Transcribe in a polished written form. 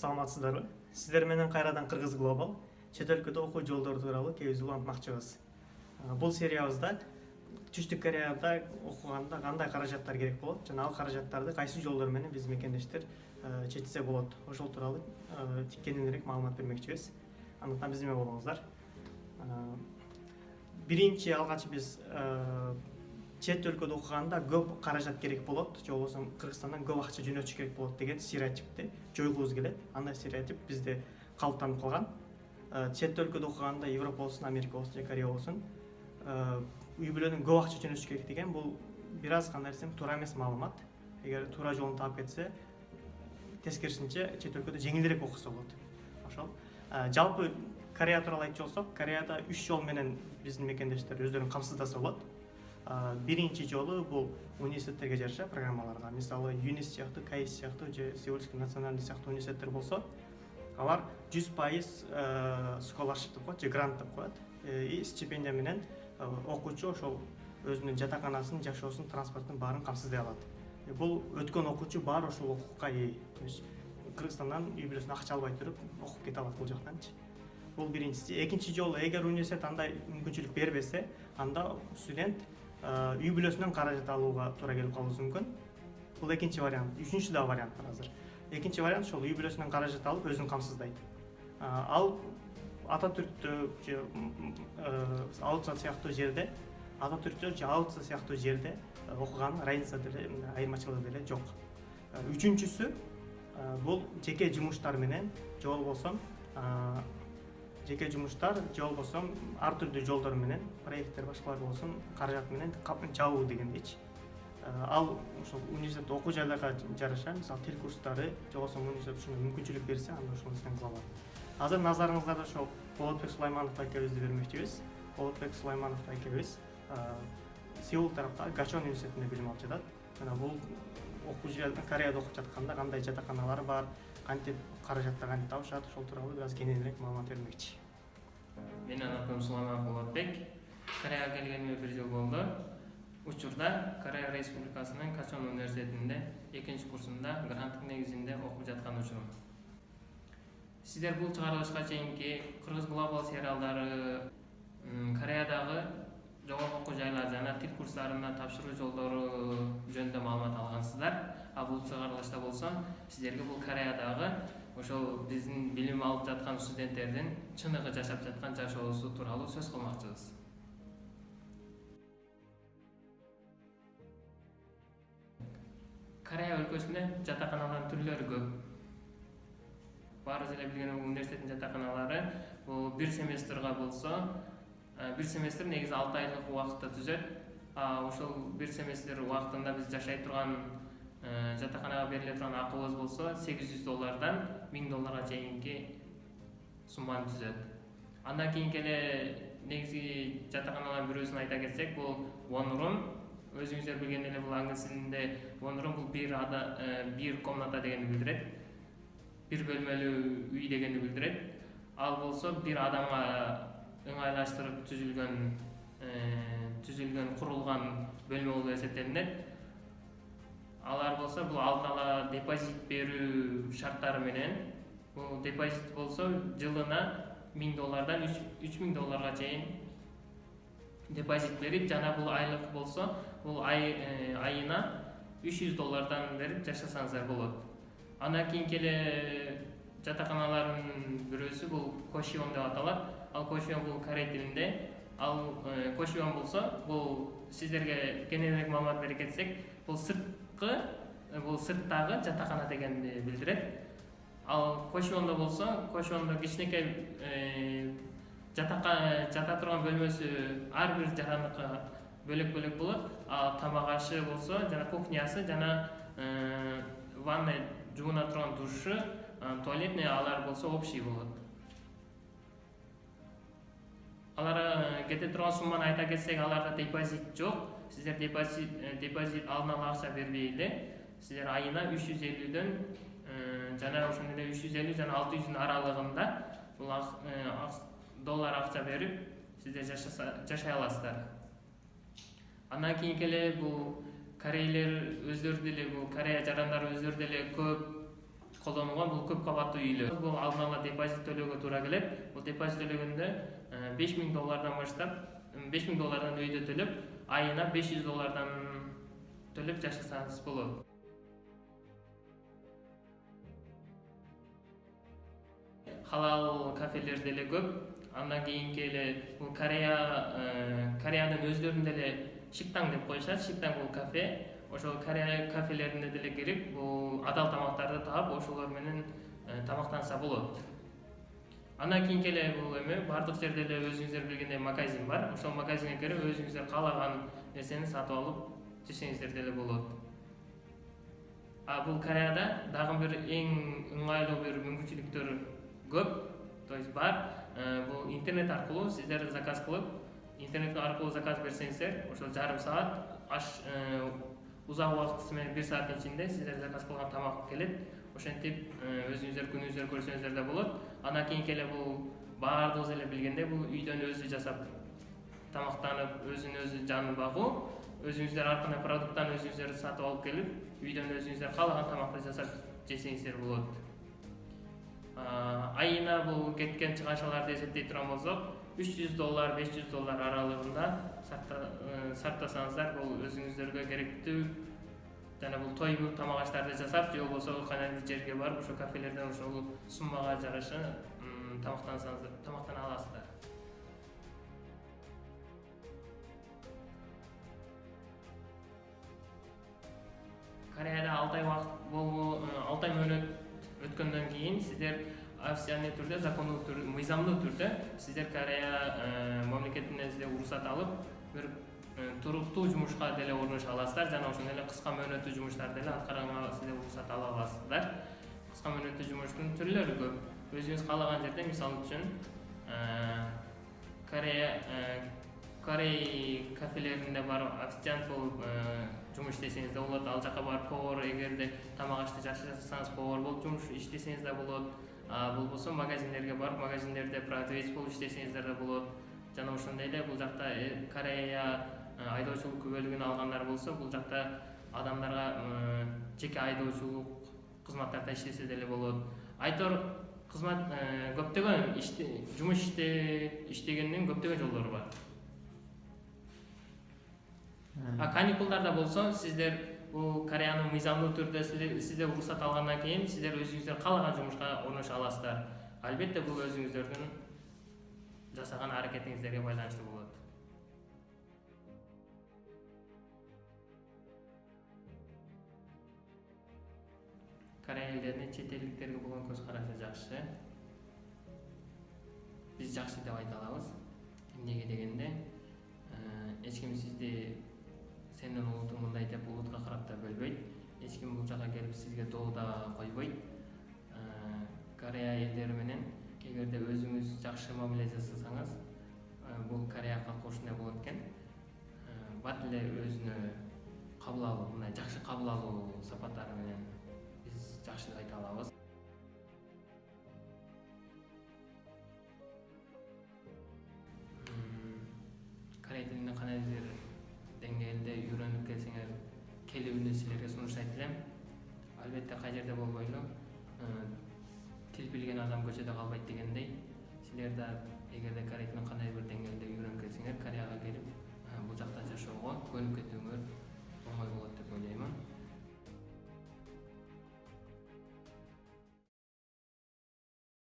саламатсыздарбы? Сиздер менен кайрадан Кыргыз Глобал чет өлкөдө окуу жолдору тууралуу кээ улантмакчыбыз. Бул сериябызда Түштүк Кореяда окуганда кандай каражаттар керек болот жана ал каражаттарды кайсы жолдор менен биз мекендештер четсе болот, ошол тууралуу кененирээк маалымат бермекчибиз. Андыктан биз менен болуңуздар. Биринчи алгач биз чет өлкөдө окуганда көп каражат керек болот, же болбосо Кыргызстандан көп акча жөнөтүш керек болот деген стереотипти жойгубуз келет. Андай стереотип бизде калыптанып калган. Чет өлкөдө окуганда Европа болсун, Америка болсун же Корея болсун, үй бүлөнүн көп акча жөнөтүш керек деген бул бир аз кандай десем туура эмес маалымат. Эгер туура жолун таап кетсе, тескерисинче чет өлкөдө жеңилирээк окуса болот. Ошол. Жалпы Корея тууралуу айтчу болсок, Кореяда 3 жол менен биздин мекендештер өздөрүн камсыздаса болот. Биринчи жолу бул университеттерге жараша программаларга. Мисалы, ЮНИС сыяктуу, КАИС сыяктуу же Сеульский национальный сыяктуу университеттер болсо, алар 100% scholarship деп коет, же грант деп коет. И стипендия менен окуучу ошол өзүнүн жатаканасын, жашоосун, транспортун баарын камсыздай алат. Бул өткөн окуучу бар ошол укукка ээ. Кыргызстандан үй бүлөсүнө акча албай туруп окуп кете алат бул жактанчы. Бул биринчиси. Экинчи жолу, эгер университет андай мүмкүнчүлүк бербесе, анда студент үй бүлөсүнөн каражат алууга туура келип калышы мүмкүн. Бул экинчи вариант. Үчүнчү да вариант бар азыр. Экинчи вариант ошол үй бүлөсүнөн каражат алып өзүн камсыздайт. Ал Ататүрктө же Аутса сыяктуу жерде, Ататүрктө же Аутса сыяктуу жерде окуган разница деле айырмачылыгы деле жок. Үчүнчүсү бул жеке жумуштар менен же болбосо жеке жумуштар же болбосо ар түрдүү жолдор менен, проекттер башкалар болсун, каражат менен жабуу дегендейчи. Ал ошол университет окуу жайларга жараша, мисалы тил курстары же болбосо университет ушуга мүмкүнчүлүк берсе, анда ошону сен кыла алат. Азыр назарыңыздарда ошол Болотбек Сулайманов акебизди бермекчибиз. Болотбек Сулайманов акебиз Сеул тараптагы Гачон университетинде билим алып жатат. Жана бул окуу жайда Кореяда окуп жатканда кандай жатаканалары бар, кантип каражатты кантип табышат, ошол тууралуу бир аз кененирээк маалымат бермекчи. Менин атым Сулайманов Болотбек. Кореяга келгениме 1 жыл болду. Учурда Корея Республикасынын Качон университетинде 2-курсунда гранттык негизинде окуп жаткан учурум. Сиздер бул чыгарылышка чейинки Кыргыз Глобал сериалдары Кореядагы жогорку окуу жайлар жана тил курстарына тапшыруу жолдору жөнүндө маалымат алгансыздар. А бул чыгарылышта болсо, сиздерге бул Кореядагы ошол биздин билим алып жаткан студенттердин чыныгы жашап жаткан жашоосу тууралуу сөз кылмакчыбыз. Корея өлкөсүндө жатаканалардын түрлөрү көп. Баарыбыз эле билген университеттин жатаканалары бул 1 семестрга болсо, 1 семестр негизи 6 айлык убакытта түзөт. Ошол 1 семестр убактында биз жашай турган жатаканага бериле турган акыбыз болсо $800 $1000 чейинки сумманы түзөт. Андан кийинки эле негизи жатаканалардын бирөөсүн айта кетсек, бул one room. Өзүңүздөр билген эле бул англис тилинде one room бул бир комната дегенди билдирет. Бир бөлмөлүү үй дегенди билдирет. Ал болсо бир адамга ыңгайлаштырып түзүлгөн курулган бөлмө болуп эсептелинет. Алар болсо бул алдын ала депозит берүү шарттары менен, бул депозит болсо жылына $1000 $3000 чейин депозит берип, жана бул айлык болсо, бул айына $300 берип жашасаңыздар болот. Андан кийинки эле жатаканалардын бирөөсү бул кошион деп аталат. Ал кошион бул корей тилинде. Ал кошион болсо, бул сиздерге кененирээк маалымат бере кетсек, бул сырттагы жатакана дегенди билдирет. Ал кошиондо болсо, кошиондо кичинекей жата турган бөлмөсү ар бир жарандыкка бөлөк-бөлөк болот. А тамак ашы болсо, жана кухнясы, жана ванна жууна турган душу, туалетный алар болсо общий болот. Алар кете турган сумманы айта кетсек, аларда депозит жок. Сиздер депозит алдын ала акча бербей эле, сиздер айына 350дөн жана ошондой эле 350 жана 600 аралыгында бул доллар акча берип, сиздер жашай аласыздар. Андан кийинки эле бул корейлер өздөрү деле, бул Корея жарандары өздөрү деле көп колдонулган бул көп кабаттуу үйлөр. Бул алдын ала депозит төлөөгө туура келет. Бул депозит төлөгөндө $5000 баштап, $5000 үйдө төлөп, айына $500 төлөп жашасаңыз болот. Халал кафелер деле көп. Андан кийинки эле бул Кореянын өздөрүндө эле шиктаң деп коюшат. Шиктаң бул кафе. Ошол Корея кафелерине деле кирип, бул адал тамактарды таап, ошолор менен тамактанса болот. Андан кийинки эле бул бардык жерде эле өзүңүздөр билгендей магазин бар. Ошол магазинге кирип, өзүңүздөр каалаган нерсени сатып алып жесеңиздер деле болот. Бул Кореяда дагы бир эң ыңгайлуу бир мүмкүнчүлүктөр көп, то есть бар. Бул интернет аркылуу сиздер заказ кылып, интернет аркылуу заказ берсеңиздер, ошол жарым саат, узак убакыт менен 1 сааттын ичинде сиздер заказ кылган тамак келет. Ошентип өзүңүздөр күнүңүздөрдү көрсөңүздөр да болот. Андан кийинки эле бул баардыгыбыз эле билгендей, бул үйдөн өзү жасап тамактанып, өзүн жанын багуу, өзүңүздөр ар кандай продукттан өзүңүздөр сатып алып келип, үйдөн өзүңүздөр каалаган тамакты жасап жесеңиздер болот. Айына бул кеткен чыгашаларды эсептей турган болсок, $300, $500 аралыгында сарптасаңыздар, бул өзүңүздөргө керектүү жана бул той тамак аштарды жасап, же болбосо кандайдыр жерге барып, ошо кафелерден ошол суммага жараша тамактана аласыздар. Кореяда 6 ай мөөнөт өткөндөн кийин сиздер официальный түрдө, закондуу түрдө, мыйзамдуу түрдө сиздер Корея мамлекетинен сиздер уруксат алып, бир туруктуу жумушка деле орношо аласыздар жана ошондой эле кыска мөөнөттүү жумуштарды деле аткарганга сиздер уруксат ала аласыздар. Кыска мөөнөттүү жумуштун түрлөрү көп. Өзүңүз каалаган жерде, мисалы үчүн, Корей кафелеринде барып официант болуп жумуш иштесеңиз да болот. Ал жака барып повар, эгерде тамак ашты жакшы жасасаңыз, повар болуп жумуш иштесеңиз да болот. Болбосо магазиндерге барып, магазиндерде продавец болуп иштесеңиздер да болот. Жана ошондой эле бул жакта Корея айдоочулук күбөлүгүн алгандар болсо, бул жакта адамдарга жеке айдоочулук кызматтарда иштесе деле болот. Айтор кызмат көптөгөн жумуш иштегендин көптөгөн жолдору бар. Каникулдарда болсо, сиздер бул Кореянын мыйзамдуу түрдө сиздер уруксат алгандан кийин сиздер өзүңүздөр каалаган жумушка орношо аласыздар. Албетте бул өзүңүздөрдүн жасаган аракетиңиздерге байланыштуу болот. Корея элдеринин чет элдиктерге болгон көз карашы жакшы. Биз жакшы деп айта алабыз. Эмнеге дегенде, эч ким сизди сенден улутуң мындай деп улутка карап да бөлбөйт. Эч ким бул жака келип сизге доо да койбойт. Корея элдери менен эгерде өзүңүз жакшы мамиле жасасаңыз, бул Корея калкы ушундай болот экен. Бат эле өзүнө кабыл алуу, мындай жакшы кабыл алуу сапаттары менен биз жакшы деп айта алабыз. Корей тилинде кандайдыр деңгээлде үйрөнүп келсеңер, келүүнү силерге сунуштайт элем. Албетте кай жерде болбойлу, тил билген адам көчөдө калбайт дегендей, силер да эгерде корей тилин кандайдыр бир деңгээлде үйрөнүп келсеңер, Кореяга келип, бул жакта жашоого көнүп кетүүңөр